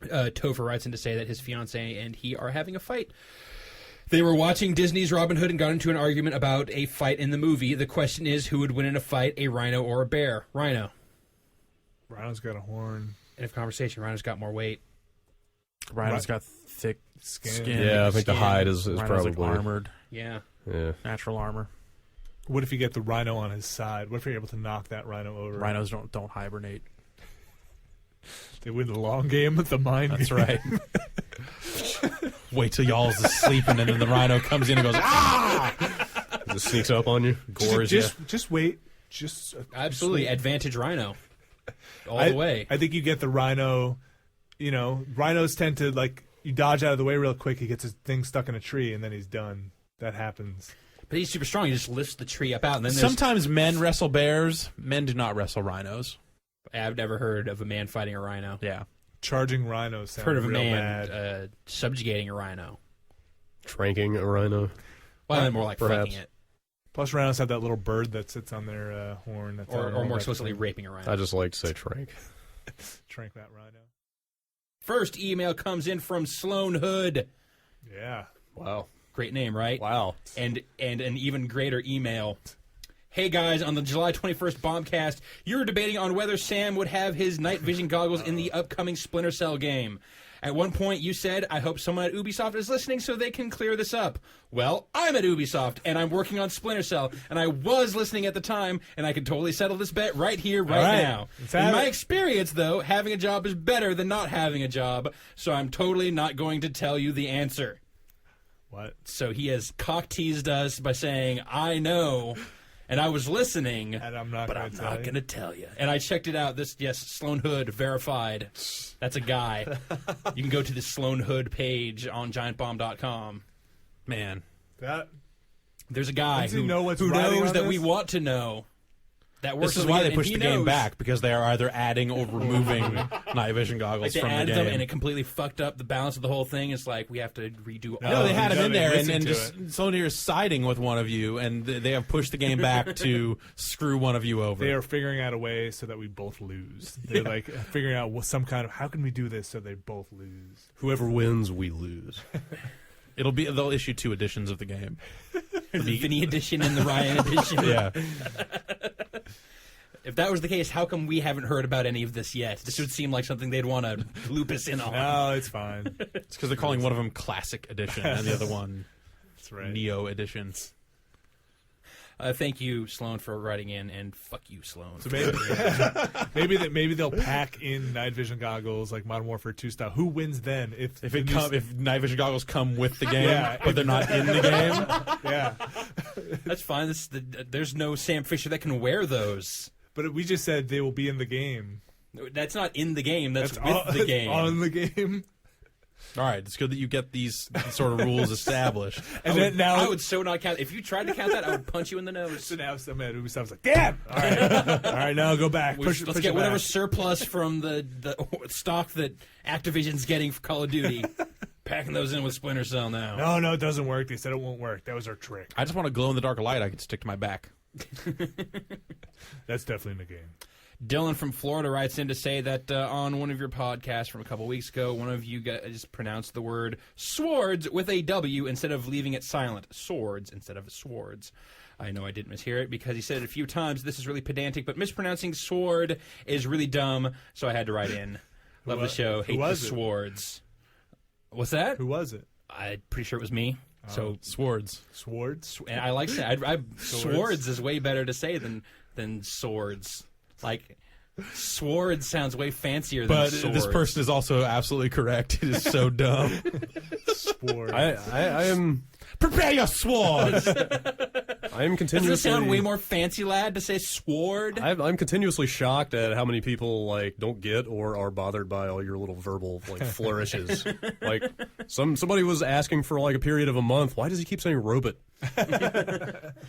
Topher writes in to say that his fiance and he are having a fight. They were watching Disney's Robin Hood and got into an argument about a fight in the movie. The question is, who would win in a fight, a rhino or a bear? Rhino. Rhino's got a horn. End of conversation. Rhino's got more weight. Rhino's got thick skin. Yeah, I think the hide is Rhino's probably like armored. Yeah. Natural armor. What if you get the rhino on his side? What if you're able to knock that rhino over? Rhinos don't hibernate. They win the long game with the mind That's game. right. Wait till y'all's asleep, and then the rhino comes in and goes, ah! Just sneaks up on you, gores you. Just wait. Just Absolutely. just wait. Advantage Rhino. All the way. I think you get the rhino. You know, rhinos tend to, like, you dodge out of the way real quick. He gets his thing stuck in a tree, and then he's done. That happens. But he's super strong. He just lifts the tree up out. And then Sometimes men wrestle bears. Men do not wrestle rhinos. I've never heard of a man fighting a rhino. Yeah. Charging rhinos sound Heard of a real man bad. subjugating a rhino. Tranking a rhino. Well, then more like Perhaps. fucking it. Plus, rhinos have that little bird that sits on their horn. That's Or more explicitly raping a rhino. I just like to say trank. Trank that rhino. First email comes in from Sloan Hood. Yeah. Wow. Great name, right? Wow. And an even greater email. Hey guys, on the July 21st Bombcast, you were debating on whether Sam would have his night vision goggles in the upcoming Splinter Cell game. At one point, you said, I hope someone at Ubisoft is listening so they can clear this up. Well, I'm at Ubisoft, and I'm working on Splinter Cell, and I was listening at the time, and I can totally settle this bet right here, right now. In my experience, though, having a job is better than not having a job, so I'm totally not going to tell you the answer. What? So he has cock-teased us by saying, I know... And I was listening, And I'm not but gonna I'm tell not you. going to tell you. And I checked it out. Yes, Sloan Hood, verified. That's a guy. You can go to the Sloan Hood page on GiantBomb.com. Man. There's a guy Does he who know what's knows riding on that this? we want to know. That works This is with why it, they and pushed he the game knows. back, because they are either adding or removing night vision Like goggles they from the added game. them, and it completely fucked up the balance of the whole thing. It's like we have to redo all No, they had no, him in they there, and listened to just Sloan here is siding with one of you, and they have pushed the game back to screw one of you over. They are figuring out a way so that we both lose. They're like figuring out some kind of, how can we do this so they both lose? Whoever wins, we lose. They'll issue 2 editions of the game. the Vinny edition and the Ryan edition. Yeah. If that was the case, how come we haven't heard about any of this yet? This would seem like something they'd want to loop us in on. No, it's fine. It's because they're calling one of them Classic Edition and the other one That's right. Neo Edition. Thank you, Sloan, for writing in, and fuck you, Sloan. So maybe they'll pack in night vision goggles like Modern Warfare 2 style. Who wins then? If night vision goggles come with the game, Yeah, but they're not in the game. yeah, That's fine. There's no Sam Fisher that can wear those. but we just said they will be in the game. That's not in the game. That's with on, the game. on the game. All right, it's good that you get these sort of rules established. And then now I would so not count. If you tried to count that, I would punch you in the nose. So now some at Ubisoft's like, damn! All right, now go back. Let's Push get it whatever back. surplus from the stock that Activision's getting for Call of Duty. Packing those in with Splinter Cell now. No, it doesn't work. They said it won't work. That was our trick. I just want a glow-in-the-dark light I can stick to my back. That's definitely in the game. Dylan from Florida writes in to say that on one of your podcasts from a couple weeks ago, one of you guys pronounced the word swords with a W instead of leaving it silent. Swords instead of swords. I know I didn't mishear it because he said it a few times. This is really pedantic, but mispronouncing sword is really dumb, so I had to write in. Love the show. Hate the swords. What's that? Who was it? I'm pretty sure it was me. So Swords. Swords? and I like saying swords is way better to say than swords. Like, swords sounds way fancier than But swords. this person is also absolutely correct. It is so dumb. Swords. I am Prepare your swords! I am Doesn't continuously. it sound way more fancy, lad, to say sword? I'm continuously shocked at how many people like don't get or are bothered by all your little verbal like flourishes. Like somebody was asking for like a period of a month. Why does he keep saying robot?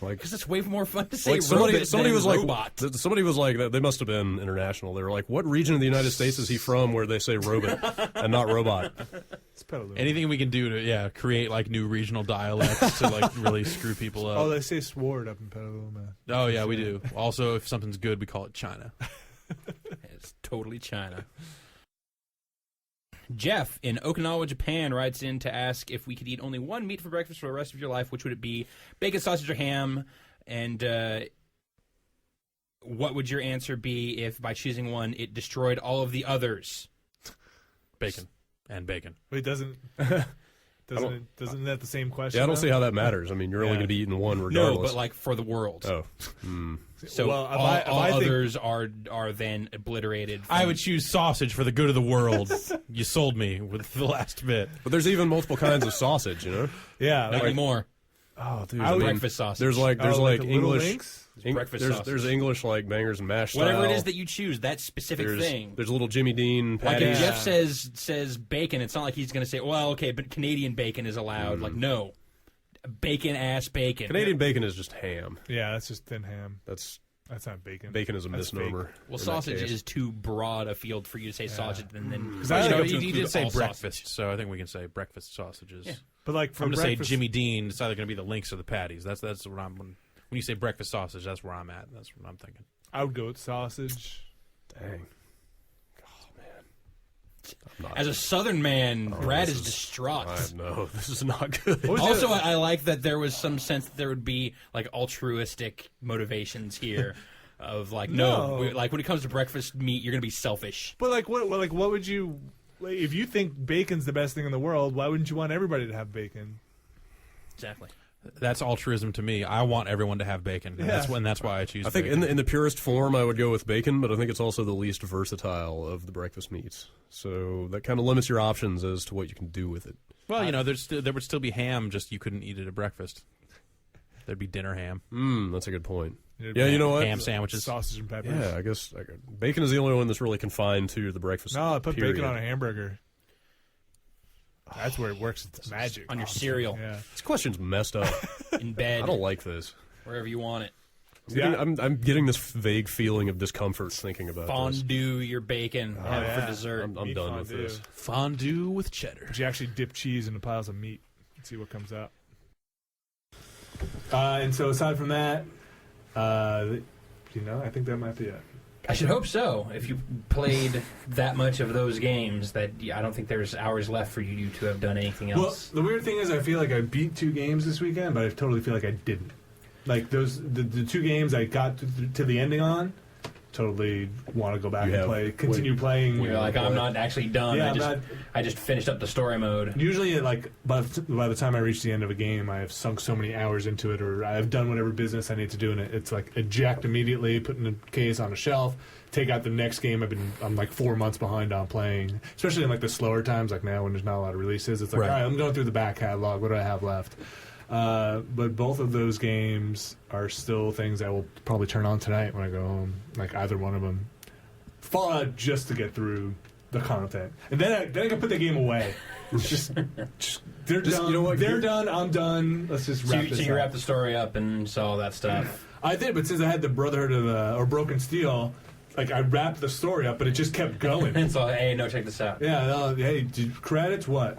Like Because it's way more fun to say like somebody robot was than like robot. somebody was like they must have been international. They were like, what region of the United States is he from where they say robot and not robot? It's Petaluma. Anything we can do to create like new regional dialects to like really screw people up. Oh, they say sword up in Petaluma. Oh yeah, we do. Also, if something's good, we call it China. It's totally China. Jeff in Okinawa, Japan, writes in to ask if we could eat only one meat for breakfast for the rest of your life. Which would it be? Bacon, sausage, or ham? And what would your answer be if, by choosing one, it destroyed all of the others? Bacon. And bacon. Wait, isn't that the same question? Yeah, I don't though? see how that matters. I mean, you're only going to be eating one regardless. No, but like for the world. Oh. So Well, if all, I all think- others are then obliterated. I would choose sausage for the good of the world. You sold me with the last bit. But there's even multiple kinds of sausage, you know? Yeah. Not anymore. Oh, dude. I would- Breakfast sausage. There's like the little English. links? breakfast there's, sausage. there's English like bangers and mash Whatever style. it is that you choose, that specific there's, thing. There's a little Jimmy Dean Like patties. if Jeff says bacon, it's not like he's going to say, well, okay, but Canadian bacon is allowed. Like, no. Bacon-ass bacon. Canadian bacon is just ham. Yeah, that's just thin ham. That's Not bacon. bacon is a That's misnomer. fake. Well, in that sausage case. is too broad a field for you to say sausage and then. Because I You like know, to you include did say all breakfast, sausage. so I think we can say breakfast sausages. Yeah. But like for I'm going to say breakfast, Jimmy Dean. It's either going to be the links or the patties. That's what I'm. When you say breakfast sausage, that's where I'm at. That's what I'm thinking. I would go with sausage. Dang. Oh, man. I'm not- As a Southern man, Brad this is is- distraught. I know. This is not good. What was Also, the- I like that there was some sense that there would be like altruistic motivations here, of like No. like when it comes to breakfast meat, you're gonna be selfish. But like what would you like, if you think bacon's the best thing in the world? Why wouldn't you want everybody to have bacon? Exactly. That's altruism to me. I want everyone to have bacon. And Yeah. that's why I choose. I think bacon. in the purest form, I would go with bacon, but I think it's also the least versatile of the breakfast meats. So that kind of limits your options as to what you can do with it. Well, you know, there would still be ham. Just you couldn't eat it at breakfast. There'd be dinner ham, That's a good point. It'd Yeah, be you know what? ham sandwiches. sausage and peppers. Yeah, I guess bacon is the only one that's really confined to the breakfast. No, I put period. bacon on a hamburger. That's where it works. It's magic. On your cereal, Yeah. This question's messed up. in bed, I don't like this. wherever you want it. I'm getting this vague feeling of discomfort thinking about this. Fondue your bacon, have it yeah. for dessert. I'm Meat done with fondue. this. Fondue with cheddar. But you actually dip cheese into piles of meat and see what comes out. And so aside from that, I think that might be it. I should hope so. If you played that much of those games, that I don't think there's hours left for you to have done anything Well, else. the weird thing is, I feel like I beat 2 games this weekend, but I totally feel like I didn't. Like the 2 games I got to the ending on, totally want to go back You and have- continue playing. You're like, I'm not actually done. Yeah, I just finished up the story mode. Usually, like by the time I reach the end of a game, I have sunk so many hours into it, or I have done whatever business I need to do in it. It's like eject immediately, put in a case on a shelf, take out the next game. I'm like 4 months behind on playing, especially in like the slower times, like now when there's not a lot of releases. It's like, Right. all right, I'm going through the back catalog. What do I have left? But both of those games are still things I will probably turn on tonight when I go home. Like either one of them. Fallout just to get through the content, and then I can put the game away. Just they're done. you know what, They're done. I'm done. Let's just wrap this So you up. wrap the story up and saw all that stuff. I did, but since I had the Brotherhood of or Broken Steel, like I wrapped the story up, but it just kept going. And so, hey, no, check this out. Yeah. Hey, credits? What?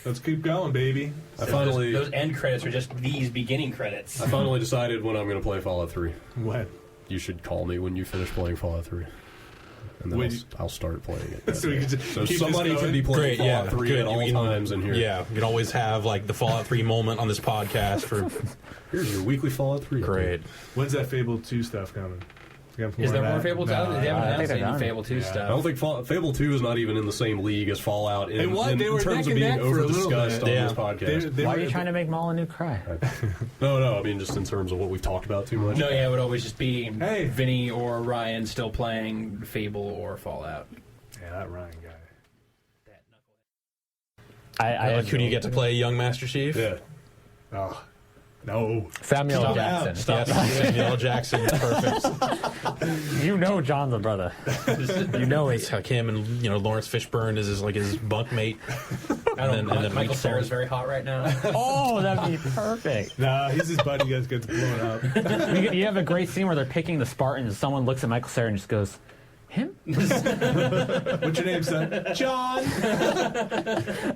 Let's keep going, baby. I finally, Those end credits are just these beginning credits. I finally decided when I'm going to play Fallout 3. What? You should call me when you finish playing Fallout 3. And then Wait. I'll start playing it. So we can just So keep this somebody going? can be playing Great, yeah, Fallout 3 good. at all You can- times in here. Yeah, you can always have like the Fallout 3 moment on this podcast for Here's your weekly Fallout 3. great. When's that Fable 2 stuff coming? Is there more Fable 2? No, They haven't I think announced they're any done. Fable 2 Yeah. I stuff. don't think Fable 2 is not even in the same league as Fallout in, what? in, They in were terms neck of and being neck for a little over-discussed bit. on Yeah. this podcast. Why are you trying to make Molyneux cry? No, I mean just in terms of what we've talked about too much. No, yeah, it would always just be Hey. Vinny or Ryan still playing Fable or Fallout. Yeah, that Ryan guy. I Who do you get to play, young Master Chief? Yeah. Oh, no. Samuel Stop Jackson. out. Stop. Yes, Samuel L. Jackson, perfect. You know John's the brother. You know it. It's like him and Lawrence Fishburne is his bunkmate. I don't know. And then Michael Mike Cera's very hot right now. Oh, that'd be perfect. Nah, he's his buddy. You guys get blown up. You have a great scene where they're picking the Spartans, and someone looks at Michael Cera and just goes, "Him?" What's your name, son? John.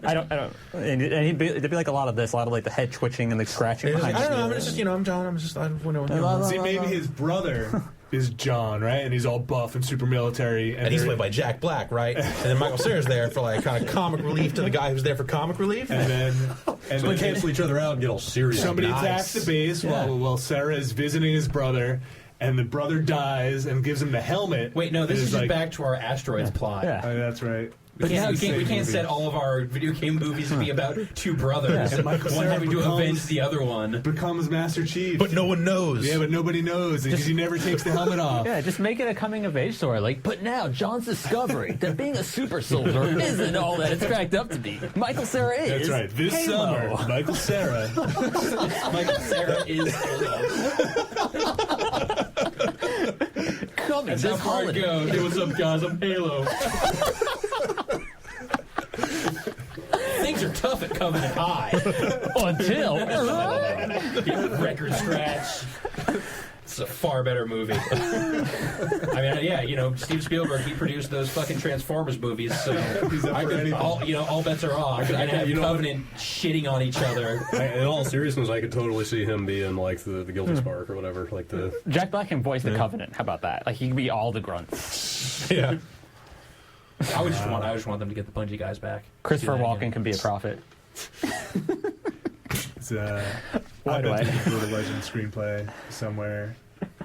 I don't. And it'd be like a lot of this, a lot of like the head twitching and the scratching. I behind don't know. the- I'm just, I'm John. I don't know. See, maybe his brother is John, right? And he's all buff and super military. And he's played by Jack Black, right? And then Michael Cera's there for like kind of comic relief to the guy who's there for comic relief. And then So they cancel each other out and get all serious. somebody Nice. attacks the base while Sarah is visiting his brother, and the brother dies and gives him the helmet. Wait, no, this And is just like, back to our asteroids plot. Yeah. Oh, that's right. We can't, It's the we same can't movie. set all of our video game movies to be about two brothers, And Michael one Cera having to becomes- avenge the other one. Becomes Master Chief. But no one knows. Yeah, but nobody knows because he never takes the helmet off. Yeah, just make it a coming of age story. Like, but now John's discovery that being a super soldier isn't all that it's cracked up to be. Michael Cera is. That's right. This Halo. summer, Michael Cera. Michael Cera is Coming That's this how far it holiday. goes. Hey, what's up, guys? I'm Halo. Things are tough at Covenant High. Until Yeah, record scratch. It's a far better movie. I mean, yeah, you know, Steve Spielberg, he produced those fucking Transformers movies, so I could, all bets are off. I could have Covenant shitting on each other. In all seriousness, I could totally see him being like the Guilty Spark or whatever. Like the Jack Black can voice the Covenant. How about that? Like he can be all the grunts. Yeah. I just want them to get the Bungie guys back. Christopher Do that Walken again. can be a prophet. It's Why I do bet I- there's a Brutal Legend screenplay somewhere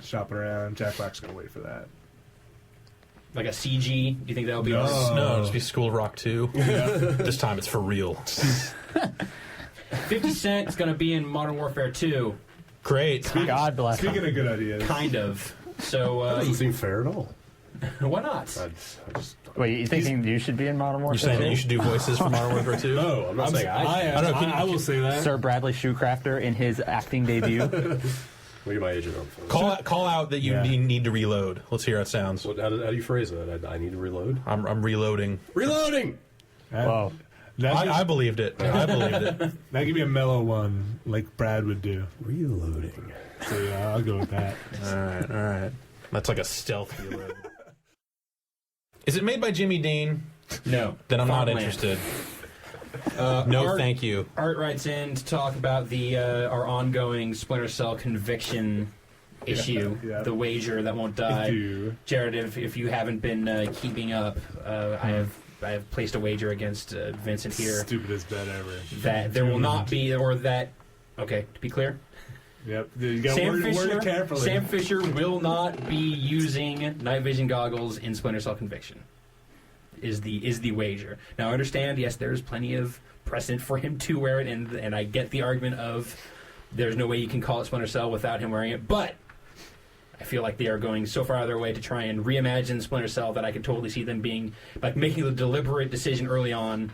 shopping around. Jack Black's gonna wait for that. Like a CG. Do you think that'll be? No. No, it'll just be School of Rock 2. This time it's for real. 50 Cent is going to be in Modern Warfare 2, Great. God bless Speaking him. of good ideas, kind of. So that doesn't seem fair at all. why not? I just Wait, you thinking you should be in Modern Warfare? You're saying that you should do voices for Modern Warfare 2? no, I'm not saying I will say that. Sir Bradley Shoecrafter in his acting debut. Look at my agent on the phone. Call out that you Yeah. need to reload. Let's hear how it sounds. How do you phrase that? I need to reload. I'm reloading. Reloading. Whoa. I believed it. I believed it. Now give me a mellow one like Brad would do. Reloading. So yeah, I'll go with that. All right. That's like a stealth reload. Is it made by Jimmy Dean? No. Then I'm not Farmland. interested. No, Art- thank you. Art writes in to talk about the our ongoing Splinter Cell conviction issue, yeah. the wager that won't die. Issue. Jared, if you haven't been keeping up, I have placed a wager against Vincent here Stupidest bet ever. that there will not be, or that. Okay, to be clear, Yep. You got Sam word it Fisher. carefully. Sam Fisher will not be using night vision goggles in Splinter Cell Conviction. Is the wager. Now I understand, yes, there's plenty of precedent for him to wear it, and I get the argument of there's no way you can call it Splinter Cell without him wearing it, but I feel like they are going so far out of their way to try and reimagine Splinter Cell that I could totally see them being like making the deliberate decision early on.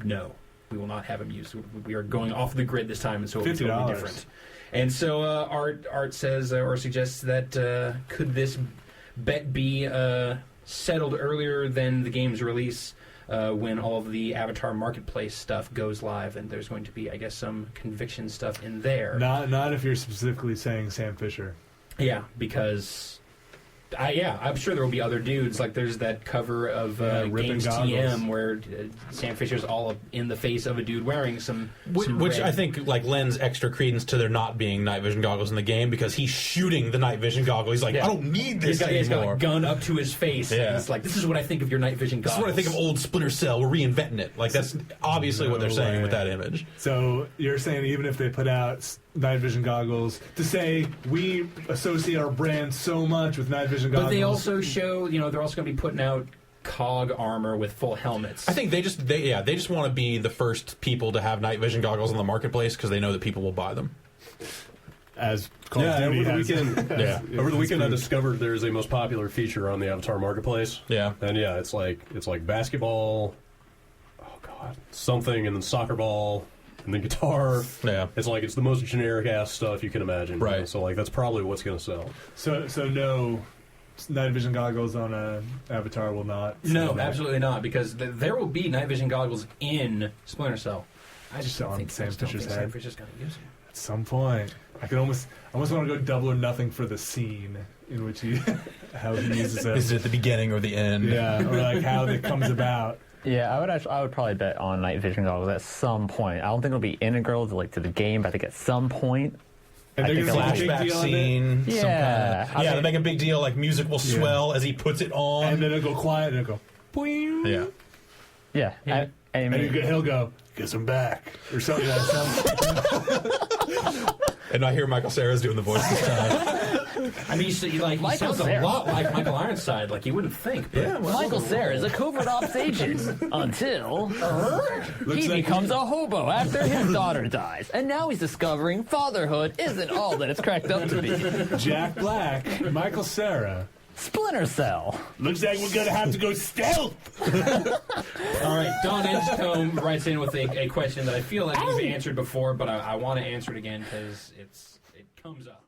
No, we will not have him used. We are going off the grid this time, and so it'll be totally $50. different. And so Art says or suggests that could this bet be settled earlier than the game's release when all of the Avatar Marketplace stuff goes live, and there's going to be, I guess, some conviction stuff in there. Not if you're specifically saying Sam Fisher. Yeah, because I'm sure there will be other dudes. Like there's that cover of ripping Games goggles. TM where Sam Fisher's all in the face of a dude wearing some Which red. I think like lends extra credence to there not being night vision goggles in the game because he's shooting the night vision goggle. He's like, Yeah. I don't need this he's got anymore. a gun up to his face. Yeah. And it's like, this is what I think of your night vision This goggles. is what I think of old Splinter Cell. We're reinventing it. Like that's obviously what they're No saying way. with that image. So you're saying even if they put out night vision goggles to say we associate our brand so much with night vision goggles, But they also show, they're also going to be putting out COG armor with full helmets. I think they just want to be the first people to have night vision goggles on the marketplace because they know that people will buy them. as Call of Yeah, Duty over the has. weekend. Yeah. Over the weekend, I discovered there's a most popular feature on the Avatar Marketplace. Yeah. And yeah, it's like basketball, oh god, something, and then soccer ball, and then guitar. Yeah. It's the most generic ass stuff you can imagine. Right. So like that's probably what's gonna sell. So no night vision goggles on a Avatar will not. No, sell. absolutely not, because there will be night vision goggles in Splinter Cell. I just on don't think Sam Fisher's Sam head. Fisher's going to use them. At some point, I almost want to go double or nothing for the scene in which he how he uses Is it. it at the beginning or the end? Yeah, or like how it comes about. Yeah, I would probably bet on night vision goggles at some point. I don't think it'll be integral to the game, but I think at some point And they're think gonna I make a like big Flashback deal of it. scene. Yeah. Some I yeah, mean- they make a big deal. Like music will swell as he puts it on. And then it'll go quiet, and it'll go, boing. yeah. Yeah. I And mean, he'll go, "Guess I'm back," or something like that. And I hear Michael Cera's doing the voice this time. I mean, he Michael sounds a Cera. lot like Michael Ironside. Like you wouldn't think. But Michael Cera is a covert ops agent until he Looks like becomes a hobo after his daughter dies. And now he's discovering fatherhood isn't all that it's cracked up to be. Jack Black, Michael Cera. Splinter Cell. Looks like we're gonna have to go stealth. all right, Don Edgecombe writes in with a question that I feel like you've answered before, but I want to answer it again because it comes up.